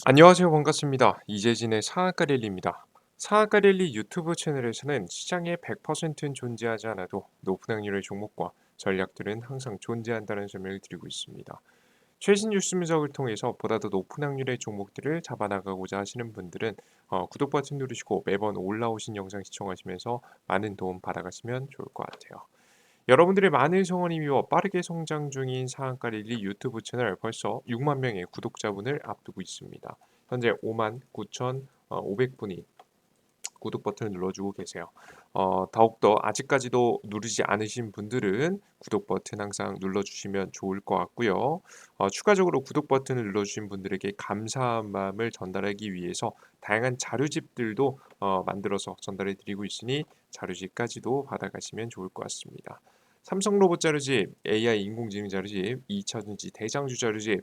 안녕하세요. 반갑습니다. 이재진의 상한가 랠리입니다. 상한가 랠리 유튜브 채널에서는 시장에 100%는 존재하지 않아도 높은 확률의 종목과 전략들은 항상 존재한다는 설명을 드리고 있습니다. 최신 뉴스 분석을 통해서 보다 더 높은 확률의 종목들을 잡아나가고자 하시는 분들은 구독 버튼 누르시고 매번 올라오신 영상 시청하시면서 많은 도움 받아가시면 좋을 것 같아요. 여러분들의 많은 성원이 미워 빠르게 성장 중인 상한가 릴리 유튜브 채널 벌써 6만 명의 구독자분을 앞두고 있습니다. 현재 5만 9,500분이 구독 버튼을 눌러주고 계세요. 더욱더 아직까지도 누르지 않으신 분들은 구독 버튼 항상 눌러주시면 좋을 것 같고요. 추가적으로 구독 버튼을 눌러주신 분들에게 감사한 마음을 전달하기 위해서 다양한 자료집들도 만들어서 전달해 드리고 있으니 자료집까지도 받아가시면 좋을 것 같습니다. 삼성 로봇 자료집, AI 인공지능 자료집, 2차전지 대장주 자료집,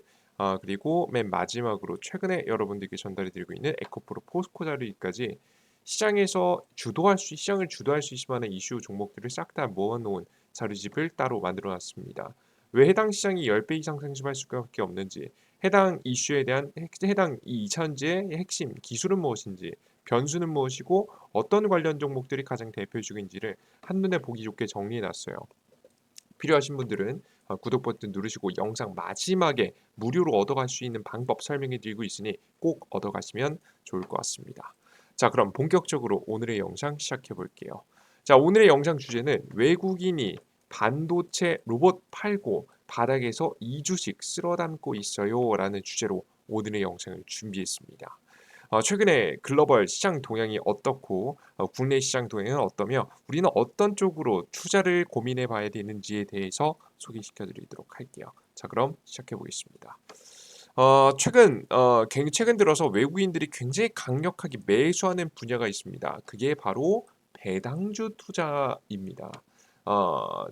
그리고 맨 마지막으로 최근에 여러분들께 전달해 드리고 있는 에코프로 포스코 자료집까지 시장을 주도할 수 있을 만한 이슈 종목들을 싹 다 모아놓은 자료집을 따로 만들어놨습니다. 왜 해당 시장이 10배 이상 상승할 수밖에 없는지, 해당 이슈에 대한 해당 이 2차전지의 핵심 기술은 무엇인지, 변수는 무엇이고 어떤 관련 종목들이 가장 대표적인지를 한눈에 보기 좋게 정리해놨어요. 필요하신 분들은 구독 버튼 누르시고 영상 마지막에 무료로 얻어갈 수 있는 방법 설명해 드리고 있으니 꼭 얻어가시면 좋을 것 같습니다. 자, 그럼 본격적으로 오늘의 영상 시작해 볼게요. 자, 오늘의 영상 주제는 외국인이 반도체 로봇 팔고 바닥에서 2주씩 쓸어 담고 있어요 라는 주제로 오늘의 영상을 준비했습니다. 최근에 글로벌 시장 동향이 어떻고 국내 시장 동향은 어떠며 우리는 어떤 쪽으로 투자를 고민해 봐야 되는지에 대해서 소개시켜 드리도록 할게요. 자, 그럼 시작해 보겠습니다. 최근 들어서 외국인들이 굉장히 강력하게 매수하는 분야가 있습니다. 그게 바로 배당주 투자입니다.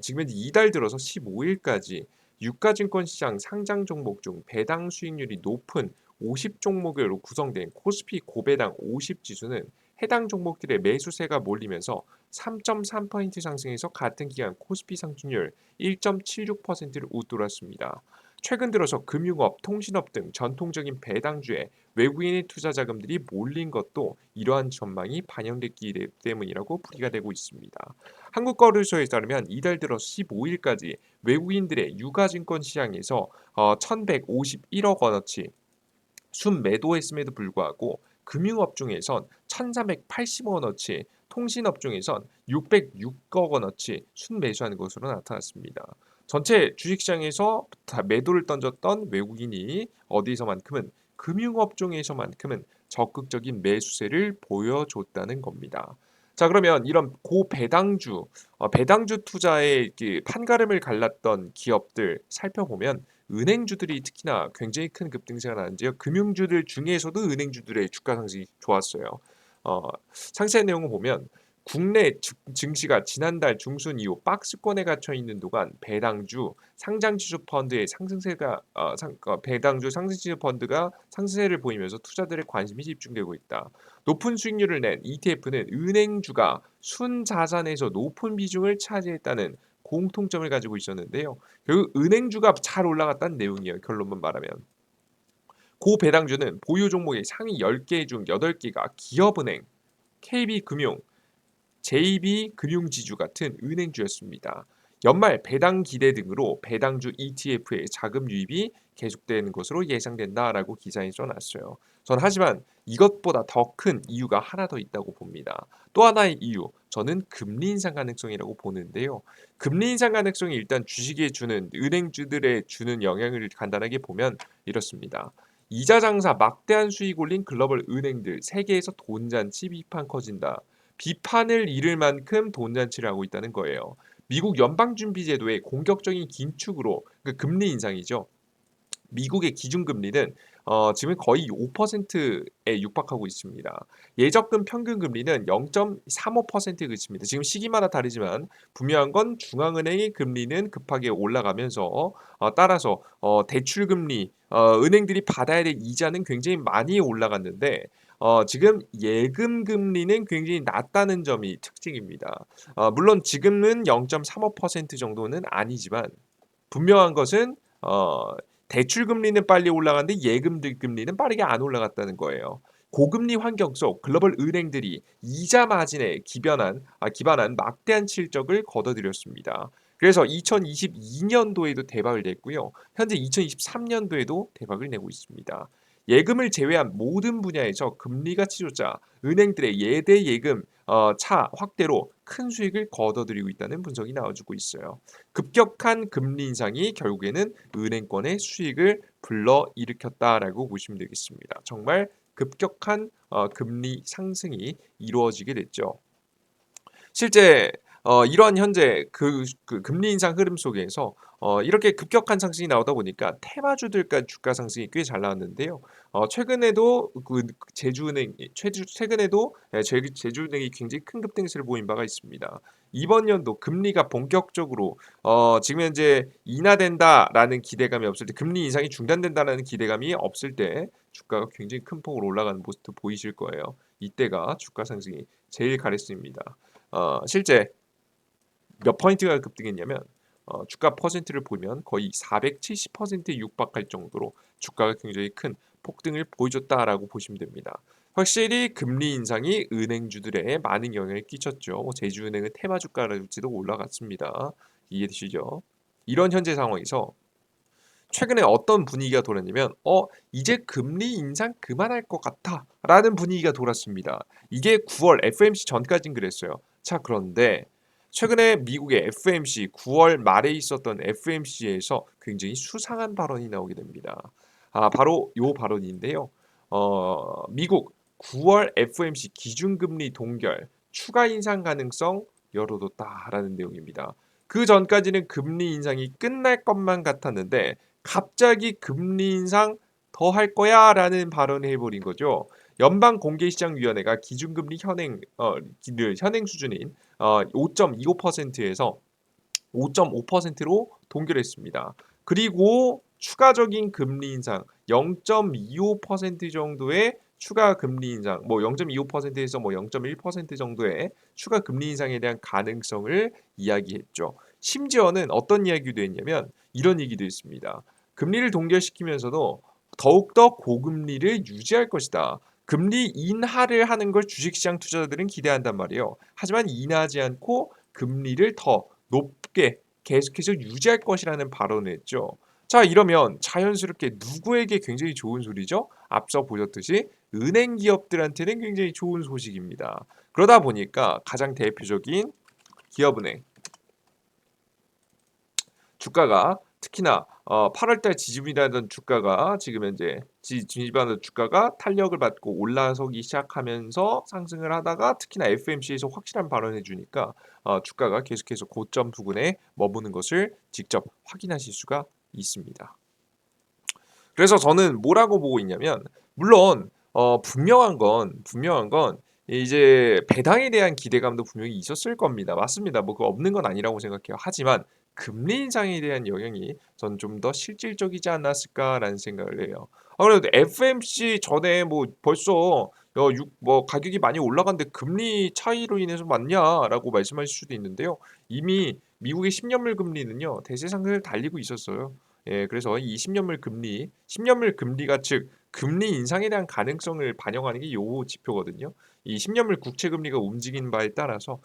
지금 현재 이달 들어서 15일까지 유가증권 시장 상장 종목 중 배당 수익률이 높은 50 종목으로 구성된 코스피 고배당 50 지수는 해당 종목들의 매수세가 몰리면서 3.3% 상승해서 같은 기간 코스피 상승률 1.76%를 웃돌았습니다. 최근 들어서 금융업, 통신업 등 전통적인 배당주에 외국인의 투자 자금들이 몰린 것도 이러한 전망이 반영됐기 때문이라고 풀이가 되고 있습니다. 한국거래소에 따르면 이달 들어 15일까지 외국인들의 유가증권 시장에서 1,151억 원어치 순매도했음에도 불구하고 금융업종에선 1,380억 원어치, 통신업종에선 606억 원어치 순매수하는 것으로 나타났습니다. 전체 주식시장에서 다 매도를 던졌던 외국인이 어디서만큼은 금융업종에서만큼은 적극적인 매수세를 보여줬다는 겁니다. 자, 그러면 이런 고배당주, 배당주 투자의 판가름을 갈랐던 기업들 살펴보면 은행주들이 특히나 굉장히 큰 급등세가 나는데요. 금융주들 중에서도 은행주들의 주가 상승이 좋았어요. 상세한 내용을 보면 국내 증시가 지난달 중순 이후 박스권에 갇혀 있는 동안 배당주 상장지수 펀드의 상승세가 배당주 상승지수 펀드가 상승세를 보이면서 투자들의 관심이 집중되고 있다. 높은 수익률을 낸 ETF는 은행주가 순자산에서 높은 비중을 차지했다는 공통점을 가지고 있었는데요. 결국 은행주가 잘 올라갔다는 내용이에요. 결론만 말하면. 고배당주는 보유 종목의 상위 10개 중 8개가 기업은행, KB금융, JB금융지주 같은 은행주였습니다. 연말 배당 기대 등으로 배당주 ETF의 자금 유입이 계속되는 것으로 예상된다라고 기사에 써놨어요. 전 하지만 이것보다 더 큰 이유가 하나 더 있다고 봅니다. 또 하나의 이유, 저는 금리 인상 가능성이라고 보는데요. 금리 인상 가능성이 일단 주식에 주는 은행주들에 주는 영향을 간단하게 보면 이렇습니다. 이자 장사 막대한 수익 올린 글로벌 은행들 세계에서 돈잔치 비판 커진다. 비판을 잃을 만큼 돈잔치를 하고 있다는 거예요. 미국 연방준비제도의 공격적인 긴축으로 그 금리 인상이죠. 미국의 기준금리는 지금 거의 5%에 육박하고 있습니다. 예적금 평균 금리는 0.35%에 그칩니다. 지금 시기마다 다르지만 분명한 건 중앙은행의 금리는 급하게 올라가면서 따라서 대출 금리, 은행들이 받아야 될 이자는 굉장히 많이 올라갔는데 지금 예금 금리는 굉장히 낮다는 점이 특징입니다. 물론 지금은 0.35% 정도는 아니지만 분명한 것은 대출 금리는 빨리 올라갔는데 예금 금리는 빠르게 안 올라갔다는 거예요. 고금리 환경 속 글로벌 은행들이 이자 마진에 기반한 막대한 실적을 거둬들였습니다. 그래서 2022년도에도 대박을 냈고요. 현재 2023년도에도 대박을 내고 있습니다. 예금을 제외한 모든 분야에서 금리 가치조차 은행들의 예대 예금 차 확대로 큰 수익을 거둬들이고 있다는 분석이 나와주고 있어요. 급격한 금리 인상이 결국에는 은행권의 수익을 불러일으켰다라고 보시면 되겠습니다. 정말 급격한 금리 상승이 이루어지게 됐죠. 실제 이러한 현재 그 금리 인상 흐름 속에서 이렇게 급격한 상승이 나오다 보니까 테마주들과 주가 상승이 꽤 잘 나왔는데요. 최근에도 그 최근에도 제주은행이 굉장히 큰 급등세를 보인 바가 있습니다. 이번 연도 금리가 본격적으로 지금 현재 인하된다라는 기대감이 없을 때, 금리 인상이 중단된다라는 기대감이 없을 때 주가가 굉장히 큰 폭으로 올라가는 모습도 보이실 거예요. 이때가 주가 상승이 제일 가랬습니다. 실제 몇 포인트가 급등했냐면 주가 퍼센트를 보면 거의 470%에 육박할 정도로 주가가 굉장히 큰 폭등을 보여줬다라고 보시면 됩니다. 확실히 금리 인상이 은행주들에 많은 영향을 끼쳤죠. 제주은행은 테마주가랄지도 올라갔습니다. 이해되시죠? 이런 현재 상황에서 최근에 어떤 분위기가 돌았냐면 이제 금리 인상 그만할 것 같아라는 분위기가 돌았습니다. 이게 9월 FMC 전까진 그랬어요. 자, 그런데 최근에 미국의 FMC 9월 말에 있었던 FMC에서 굉장히 수상한 발언이 나오게 됩니다. 바로 요 발언인데요. 미국 9월 FMC 기준금리 동결 추가 인상 가능성 열어뒀다라는 내용입니다. 그 전까지는 금리 인상이 끝날 것만 같았는데 갑자기 금리 인상 더 할 거야라는 발언을 해버린 거죠. 연방공개시장위원회가 기준금리 현행 수준인 5.25%에서 5.5%로 동결했습니다. 그리고 추가적인 금리 인상 0.25% 정도의 추가 금리 인상, 뭐 0.25%에서 뭐 0.1% 정도의 추가 금리 인상에 대한 가능성을 이야기했죠. 심지어는 어떤 이야기도 했냐면 이런 얘기도 있습니다. 금리를 동결시키면서도 더욱더 고금리를 유지할 것이다. 금리 인하를 하는 걸 주식시장 투자자들은 기대한단 말이에요. 하지만 인하하지 않고 금리를 더 높게 계속해서 유지할 것이라는 발언을 했죠. 자, 이러면 자연스럽게 누구에게 굉장히 좋은 소리죠? 앞서 보셨듯이 은행 기업들한테는 굉장히 좋은 소식입니다. 그러다 보니까 가장 대표적인 기업은행 주가가 특히나 8월달 지지부진하던 주가가 지금 현재 지지부진하던 주가가 탄력을 받고 올라서기 시작하면서 상승을 하다가 특히나 FMC에서 확실한 발언해 주니까 주가가 계속해서 고점 부근에 머무는 것을 직접 확인하실 수가 있습니다. 그래서 저는 뭐라고 보고 있냐면 물론 분명한 건 이제 배당에 대한 기대감도 분명히 있었을 겁니다. 맞습니다. 뭐 그 없는 건 아니라고 생각해요. 하지만 금리 인상에 대한 영향이 전 좀 더 실질적이지 않았을까라는 생각을 해요. 그래도 FMC 전에 뭐 벌써 뭐 가격이 많이 올라갔는데 금리 차이로 인해서 맞냐라고 말씀하실 수도 있는데요. 이미 미국의 10년물 금리는요 대세 상승을 달리고 있었어요. 예, 그래서 이 10년물 금리가 즉 금리 인상에 대한 가능성을 반영하는 게 요 지표거든요. 이 10년물 국채 금리가 움직이는 바에 따라서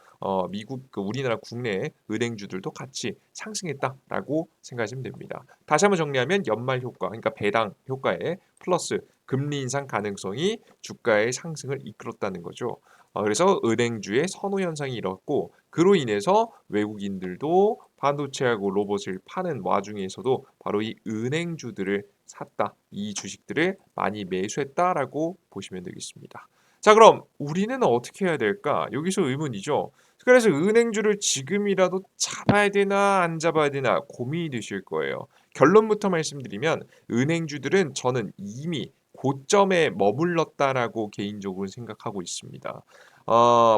미국 우리나라 국내 은행주들도 같이 상승했다라고 생각하시면 됩니다. 다시 한번 정리하면 연말 효과, 그러니까 배당 효과에 플러스 금리 인상 가능성이 주가의 상승을 이끌었다는 거죠. 그래서 은행주의 선호 현상이 일었고 그로 인해서 외국인들도 반도체하고 로봇을 파는 와중에서도 바로 이 은행주들을 샀다. 이 주식들을 많이 매수했다라고 보시면 되겠습니다. 자, 그럼 우리는 어떻게 해야 될까? 여기서 의문이죠. 그래서 은행주를 지금이라도 잡아야 되나 안 잡아야 되나 고민이 되실 거예요. 결론부터 말씀드리면 은행주들은 저는 이미 고점에 머물렀다라고 개인적으로 생각하고 있습니다.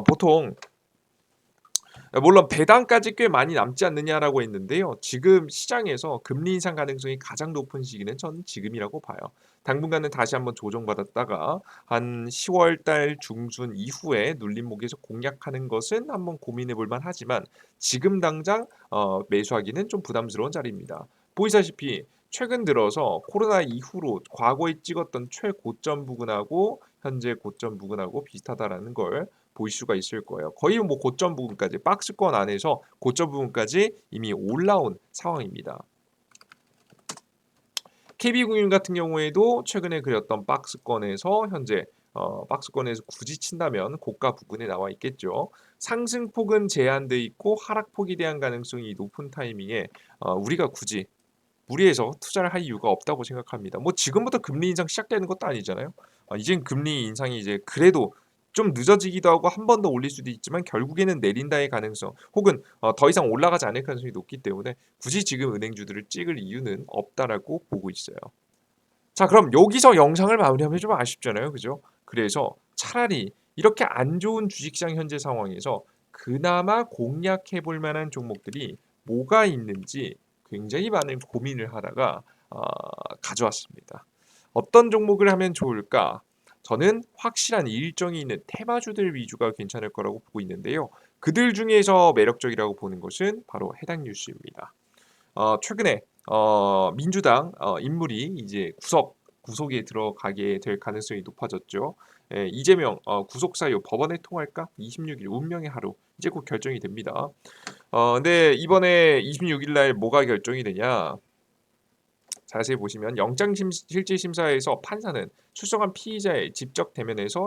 보통 물론 배당까지 꽤 많이 남지 않느냐라고 했는데요. 지금 시장에서 금리 인상 가능성이 가장 높은 시기는 저는 지금이라고 봐요. 당분간은 다시 한번 조정받았다가 한 10월 달 중순 이후에 눌림목에서 공략하는 것은 한번 고민해 볼 만하지만 지금 당장 매수하기는 좀 부담스러운 자리입니다. 보이시다시피 최근 들어서 코로나 이후로 과거에 찍었던 최고점 부근하고 현재 고점 부근하고 비슷하다라는 걸 보실 수가 있을 거예요. 거의 뭐 고점 부근까지 박스권 안에서 고점 부분까지 이미 올라온 상황입니다. KB국민 같은 경우에도 최근에 그렸던 박스권에서 현재 박스권에서 굳이 친다면 고가 부근에 나와 있겠죠. 상승폭은 제한돼 있고 하락폭에 대한 가능성이 높은 타이밍에 우리가 굳이 무리해서 투자를 할 이유가 없다고 생각합니다. 뭐 지금부터 금리 인상 시작되는 것도 아니잖아요. 이젠 금리 인상이 이제 그래도 좀 늦어지기도 하고 한 번 더 올릴 수도 있지만 결국에는 내린다의 가능성 혹은 더 이상 올라가지 않을 가능성이 높기 때문에 굳이 지금 은행주들을 찍을 이유는 없다라고 보고 있어요. 자, 그럼 여기서 영상을 마무리하면 좀 아쉽잖아요. 그죠? 그래서 차라리 이렇게 안 좋은 주식시장 현재 상황에서 그나마 공략해 볼 만한 종목들이 뭐가 있는지 굉장히 많은 고민을 하다가 가져왔습니다. 어떤 종목을 하면 좋을까? 저는 확실한 일정이 있는 테마주들 위주가 괜찮을 거라고 보고 있는데요. 그들 중에서 매력적이라고 보는 것은 바로 해당 뉴스입니다. 최근에 민주당 인물이 이제 구속에 들어가게 될 가능성이 높아졌죠. 예, 이재명 구속 사유 법원에 통할까? 26일 운명의 하루 이제 곧 결정이 됩니다. 근데 이번에 26일 날 뭐가 결정이 되냐? 자세히 보시면 영장실질심사에서 판사는 출석한 피의자의 직접 대면에서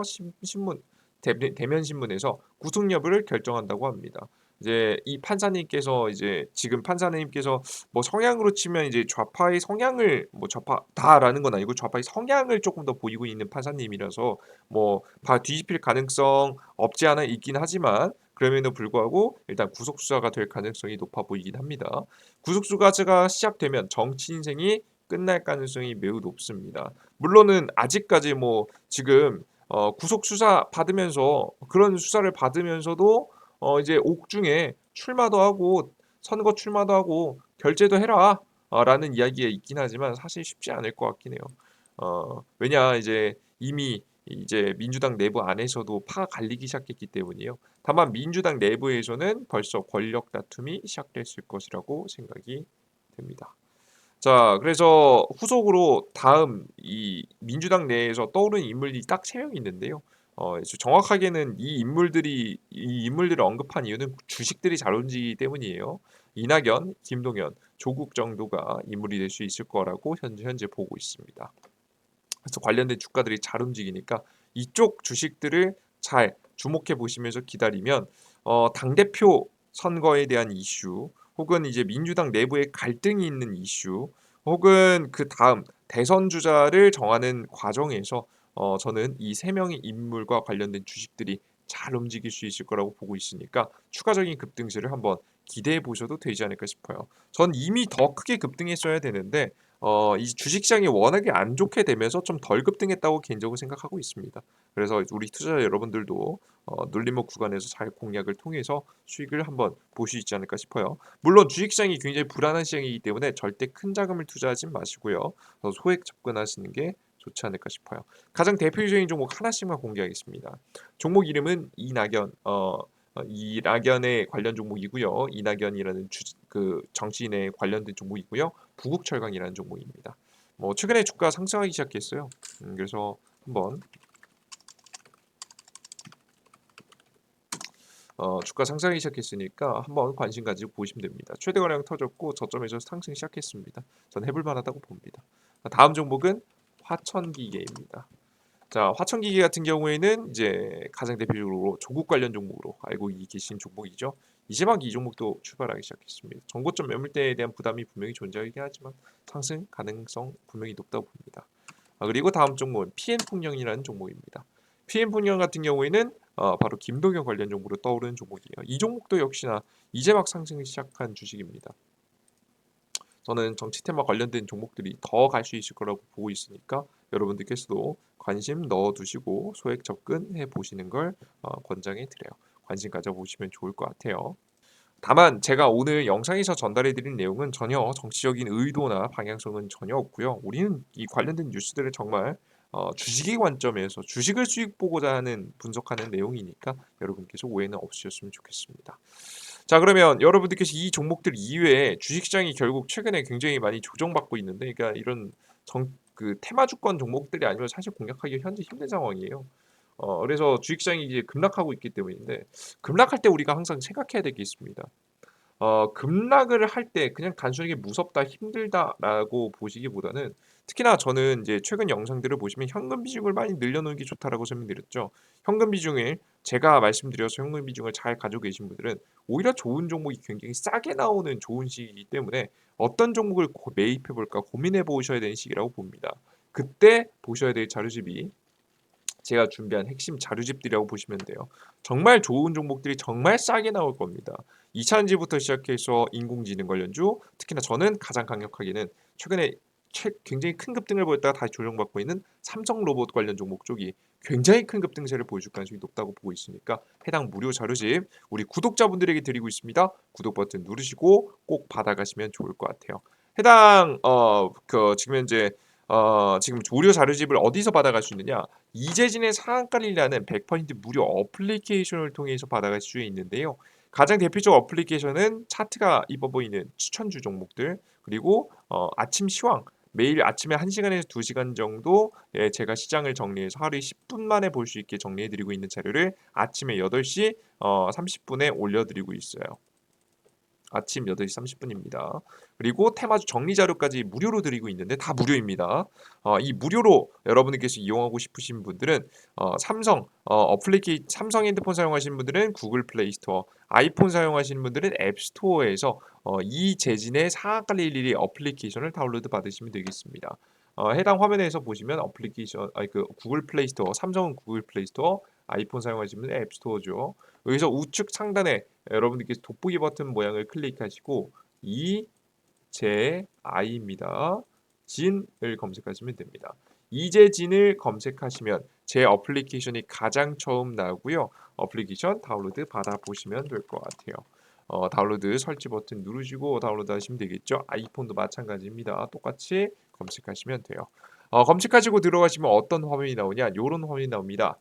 대면 신문에서 구속 여부를 결정한다고 합니다. 이제 이 판사님께서 이제 지금 판사님께서 뭐 성향으로 치면 이제 좌파의 성향을 뭐 좌파다라는 건 아니고 좌파의 성향을 조금 더 보이고 있는 판사님이라서 뭐 뒤집힐 가능성 없지 않아 있긴 하지만 그럼에도 불구하고 일단 구속 수사가 될 가능성이 높아 보이긴 합니다. 구속 수사가 시작되면 정치 인생이 끝날 가능성이 매우 높습니다. 물론은 아직까지 뭐 지금 구속 수사 받으면서 그런 수사를 받으면서도 이제 옥중에 출마도 하고 선거 출마도 하고 결제도 해라 라는 이야기가 있긴 하지만 사실 쉽지 않을 것 같긴 해요. 왜냐 이제 이미 이제 민주당 내부 안에서도 파가 갈리기 시작했기 때문이에요. 다만 민주당 내부에서는 벌써 권력 다툼이 시작됐을 것이라고 생각이 됩니다. 자, 그래서 후속으로 다음 이 민주당 내에서 떠오르는 인물이 딱 3명이 있는데요. 정확하게는 이 인물들을 언급한 이유는 주식들이 잘 움직이기 때문이에요. 이낙연, 김동연, 조국 정도가 인물이 될 수 있을 거라고 현재 보고 있습니다. 그래서 관련된 주가들이 잘 움직이니까 이쪽 주식들을 잘 주목해 보시면서 기다리면 당대표 선거에 대한 이슈 혹은 이제 민주당 내부에 갈등이 있는 이슈 혹은 그 다음 대선 주자를 정하는 과정에서 저는 이 3명의 인물과 관련된 주식들이 잘 움직일 수 있을 거라고 보고 있으니까 추가적인 급등세를 한번 기대해 보셔도 되지 않을까 싶어요. 전 이미 더 크게 급등했어야 되는데 이 주식시장이 워낙에 안 좋게 되면서 좀 덜 급등했다고 개인적으로 생각하고 있습니다. 그래서 우리 투자자 여러분들도 눌림목 구간에서 잘 공략을 통해서 수익을 한번 볼 수 있지 않을까 싶어요. 물론 주식시장이 굉장히 불안한 시장이기 때문에 절대 큰 자금을 투자하지 마시고요. 소액 접근하시는 게 좋지 않을까 싶어요. 가장 대표적인 종목 하나씩만 공개하겠습니다. 종목 이름은 이낙연의 관련 종목이고요. 이낙연이라는 그 정치인에 관련된 종목이고요. 부국철강이라는 종목입니다. 뭐 최근에 주가 상승하기 시작했어요. 그래서 한번 주가 상승하기 시작했으니까 한번 관심 가지고 보시면 됩니다. 최대 거래량 터졌고 저점에서 상승 시작했습니다. 전 해볼 만하다고 봅니다. 다음 종목은 화천기계입니다. 자, 화천기계 같은 경우에는 이제 가장 대표적으로 조국 관련 종목으로 알고 계신 종목이죠. 이제 막 이 종목도 출발하기 시작했습니다. 정고점 매물대에 대한 부담이 분명히 존재하긴 하지만 상승 가능성 분명히 높다고 봅니다. 그리고 다음 종목은 PN풍력이라는 종목입니다. PN풍력 같은 경우에는 바로 김동연 관련 종목으로 떠오르는 종목이에요. 이 종목도 역시나 이제 막 상승을 시작한 주식입니다. 저는 정치 테마 관련된 종목들이 더 갈 수 있을 거라고 보고 있으니까 여러분들께서도 관심 넣어두시고 소액 접근해 보시는 걸 권장해 드려요. 관심 가져보시면 좋을 것 같아요. 다만 제가 오늘 영상에서 전달해 드린 내용은 전혀 정치적인 의도나 방향성은 전혀 없고요. 우리는 이 관련된 뉴스들을 정말 주식의 관점에서 주식을 수익 보고자 하는 분석하는 내용이니까 여러분께서 오해는 없으셨으면 좋겠습니다. 자, 그러면 여러분들께서 이 종목들 이외에 주식시장이 결국 최근에 굉장히 많이 조정받고 있는데, 그러니까 이런 테마주권 종목들이 아니면 사실 공략하기가 현재 힘든 상황이에요. 그래서 주식시장이 이제 급락하고 있기 때문인데, 급락할 때 우리가 항상 생각해야 될 게 있습니다. 급락을 할 때 그냥 단순하게 무섭다, 힘들다라고 보시기보다는, 특히나 저는 이제 최근 영상들을 보시면 현금 비중을 많이 늘려놓는 게 좋다라고 설명드렸죠. 현금 비중을 제가 말씀드려서 현금 비중을 잘 가지고 계신 분들은 오히려 좋은 종목이 굉장히 싸게 나오는 좋은 시기이기 때문에 어떤 종목을 매입해 볼까 고민해 보셔야 되는 시기라고 봅니다. 그때 보셔야 될 자료집이 제가 준비한 핵심 자료집들이라고 보시면 돼요. 정말 좋은 종목들이 정말 싸게 나올 겁니다. 2차전지부터 시작해서 인공지능 관련주, 특히나 저는 가장 강력하게는 최근에 굉장히 큰 급등을 보였다가 다시 조정받고 있는 삼성 로봇 관련 종목 쪽이 굉장히 큰 급등세를 보여줄 가능성이 높다고 보고 있으니까 해당 무료 자료집 우리 구독자분들에게 드리고 있습니다. 구독 버튼 누르시고 꼭 받아가시면 좋을 것 같아요. 해당 지금 현재 지금 무료 자료집을 어디서 받아갈 수 있느냐? 이재진의 상한가리라는 100% 무료 어플리케이션을 통해서 받아갈 수 있는데요. 가장 대표적 어플리케이션은 차트가 입어 보이는 추천주 종목들, 그리고 아침 시황, 매일 아침에 1시간에서 2시간 정도 제가 시장을 정리해서 하루에 10분 만에 볼 수 있게 정리해 드리고 있는 자료를 아침에 8시 30분에 올려드리고 있어요. 아침 8시 30분입니다. 그리고 테마주 정리 자료까지 무료로 드리고 있는데 다 무료입니다. 이 무료로 여러분들께서 이용하고 싶으신 분들은 삼성 핸드폰 사용하시는 분들은 구글 플레이 스토어, 아이폰 사용하시는 분들은 앱 스토어에서 이재진의 상한가 일일이 어플리케이션을 다운로드 받으시면 되겠습니다. 해당 화면에서 보시면 구글 플레이 스토어, 삼성은 구글 플레이 스토어, 아이폰 사용하시는 분은 앱 스토어죠. 여기서 우측 상단에 여러분들께서 돋보기 버튼 모양을 클릭하시고 이재아이입니다. 진을 검색하시면 됩니다. 이재진을 검색하시면 제 어플리케이션이 가장 처음 나오고요. 어플리케이션 다운로드 받아보시면 될 것 같아요. 다운로드 설치 버튼 누르시고 다운로드 하시면 되겠죠. 아이폰도 마찬가지입니다. 똑같이 검색하시면 돼요. 검색하시고 들어가시면 어떤 화면이 나오냐? 이런 화면이 나옵니다.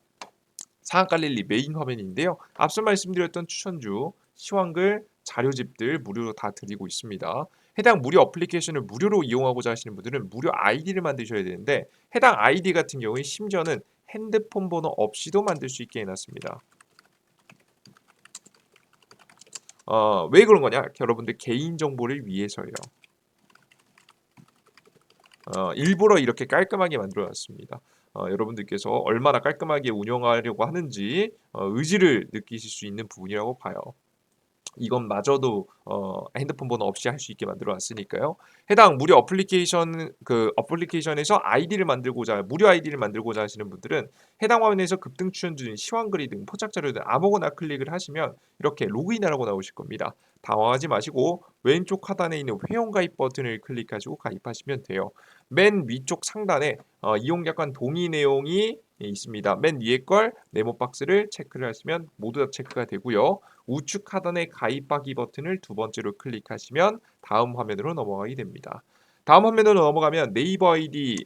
상한가릴리 메인 화면인데요. 앞서 말씀드렸던 추천주, 시황글, 자료집들 무료로 다 드리고 있습니다. 해당 무료 어플리케이션을 무료로 이용하고자 하시는 분들은 무료 아이디를 만드셔야 되는데, 해당 아이디 같은 경우에 심지어는 핸드폰 번호 없이도 만들 수 있게 해놨습니다. 왜 그런 거냐? 여러분들 개인 정보를 위해서예요. 일부러 이렇게 깔끔하게 만들어놨습니다. 여러분들께서 얼마나 깔끔하게 운영하려고 하는지 의지를 느끼실 수 있는 부분이라고 봐요. 이것마저도 핸드폰 번호 없이 할 수 있게 만들어 놨으니까요. 해당 무료 어플리케이션에서 무료 아이디를 만들고자 하시는 분들은 해당 화면에서 급등 추천주, 시황글이 등 포착 자료들 아무거나 클릭을 하시면 이렇게 로그인하라고 나오실 겁니다. 당황하지 마시고 왼쪽 하단에 있는 회원가입 버튼을 클릭하시고 가입하시면 돼요. 맨 위쪽 상단에 이용약관 동의 내용이 있습니다. 맨 위에 걸 네모 박스를 체크를 하시면 모두 다 체크가 되고요. 우측 하단의 가입하기 버튼을 두 번째로 클릭하시면 다음 화면으로 넘어가게 됩니다. 다음 화면으로 넘어가면 네이버 아이디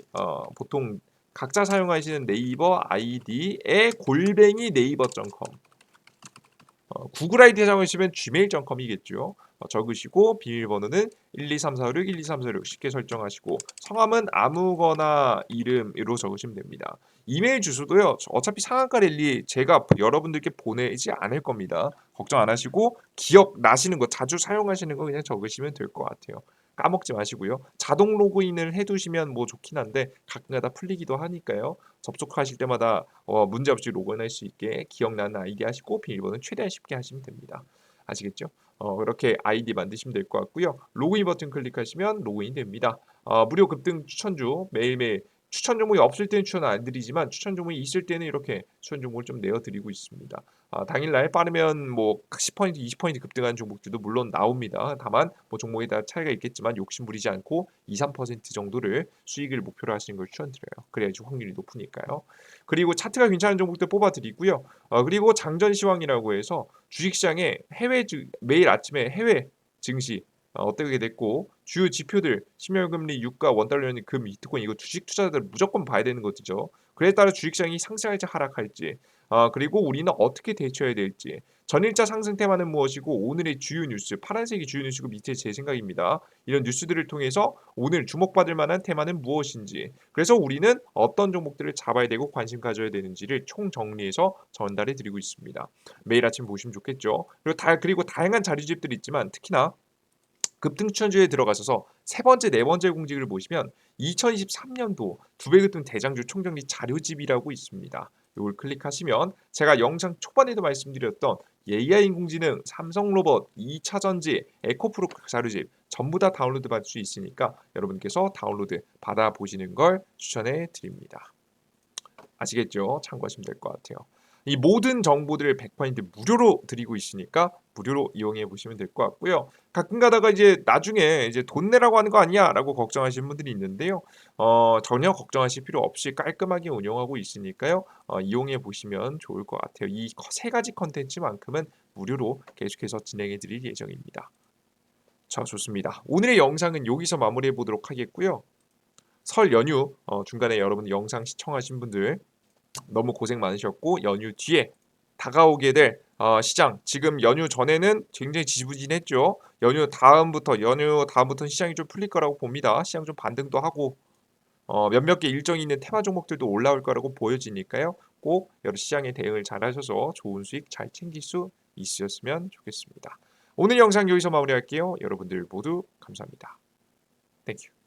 보통 각자 사용하시는 네이버 아이디에 골뱅이 네이버.com, 구글 아이디 사용하시면 gmail.com이겠죠. 적으시고 비밀번호는 12346 12346 쉽게 설정하시고 성함은 아무거나 이름으로 적으시면 됩니다. 이메일 주소도요. 어차피 상한가 랠리 제가 여러분들께 보내지 않을 겁니다. 걱정 안 하시고 기억 나시는 거, 자주 사용하시는 거 그냥 적으시면 될 것 같아요. 까먹지 마시고요. 자동 로그인을 해두시면 뭐 좋긴 한데 가끔가다 풀리기도 하니까요. 접속하실 때마다 문제없이 로그인할 수 있게 기억나는 아이디 하시고 비밀번호는 최대한 쉽게 하시면 됩니다. 아시겠죠? 그렇게 아이디 만드시면 될 것 같고요. 로그인 버튼 클릭하시면 로그인 됩니다. 무료 급등 추천주 매일매일 추천 종목이 없을 때는 추천 안 드리지만 추천 종목이 있을 때는 이렇게 추천 종목을 좀 내어드리고 있습니다. 당일날 빠르면 뭐 10%, 20% 급등하는 종목들도 물론 나옵니다. 다만 뭐 종목에 따라 차이가 있겠지만 욕심 부리지 않고 2, 3% 정도를 수익을 목표로 하시는 걸 추천드려요. 그래야지 확률이 높으니까요. 그리고 차트가 괜찮은 종목들 뽑아드리고요. 그리고 장전 시황이라고 해서 주식시장에 매일 아침에 해외 증시 어떻게 됐고 주요 지표들 신용금리, 유가, 원달러 연이 금, 비트코인 이거 주식 투자자들 무조건 봐야 되는 것이죠. 그에 따라 주식시장이 상승할지 하락할지 그리고 우리는 어떻게 대처해야 될지. 전일자 상승 테마는 무엇이고 오늘의 주요 뉴스, 파란색이 주요 뉴스고 밑에 제 생각입니다. 이런 뉴스들을 통해서 오늘 주목받을 만한 테마는 무엇인지, 그래서 우리는 어떤 종목들을 잡아야 되고 관심 가져야 되는지를 총정리해서 전달해 드리고 있습니다. 매일 아침 보시면 좋겠죠. 그리고 다양한 자료집들이 있지만 특히나 급등추천주에 들어가셔서 세 번째, 네 번째 공직을 보시면 2023년도 두 배 급등 대장주 총정리 자료집이라고 있습니다. 이걸 클릭하시면 제가 영상 초반에도 말씀드렸던 AI 인공지능, 삼성로봇, 2차전지, 에코프로 자료집 전부 다 다운로드 받을 수 있으니까 여러분께서 다운로드 받아보시는 걸 추천해 드립니다. 아시겠죠? 참고하시면 될 것 같아요. 이 모든 정보들을 100% 무료로 드리고 있으니까 무료로 이용해 보시면 될 것 같고요. 가끔 가다가 이제 나중에 이제 돈 내라고 하는 거 아니야라고 걱정하시는 분들이 있는데요. 전혀 걱정하실 필요 없이 깔끔하게 운영하고 있으니까요. 이용해 보시면 좋을 것 같아요. 이 세 가지 컨텐츠만큼은 무료로 계속해서 진행해 드릴 예정입니다. 자, 좋습니다. 오늘의 영상은 여기서 마무리해 보도록 하겠고요. 설 연휴 중간에 여러분 영상 시청하신 분들 너무 고생 많으셨고, 연휴 뒤에 다가오게 될 시장, 지금 연휴 전에는 굉장히 지지부진했죠. 연휴 다음부터는 시장이 좀 풀릴 거라고 봅니다. 시장 좀 반등도 하고 몇몇 개 일정이 있는 테마 종목들도 올라올 거라고 보여지니까요. 꼭 여러 시장에 대응을 잘 하셔서 좋은 수익 잘 챙길 수 있으셨으면 좋겠습니다. 오늘 영상 여기서 마무리할게요. 여러분들 모두 감사합니다. 땡큐.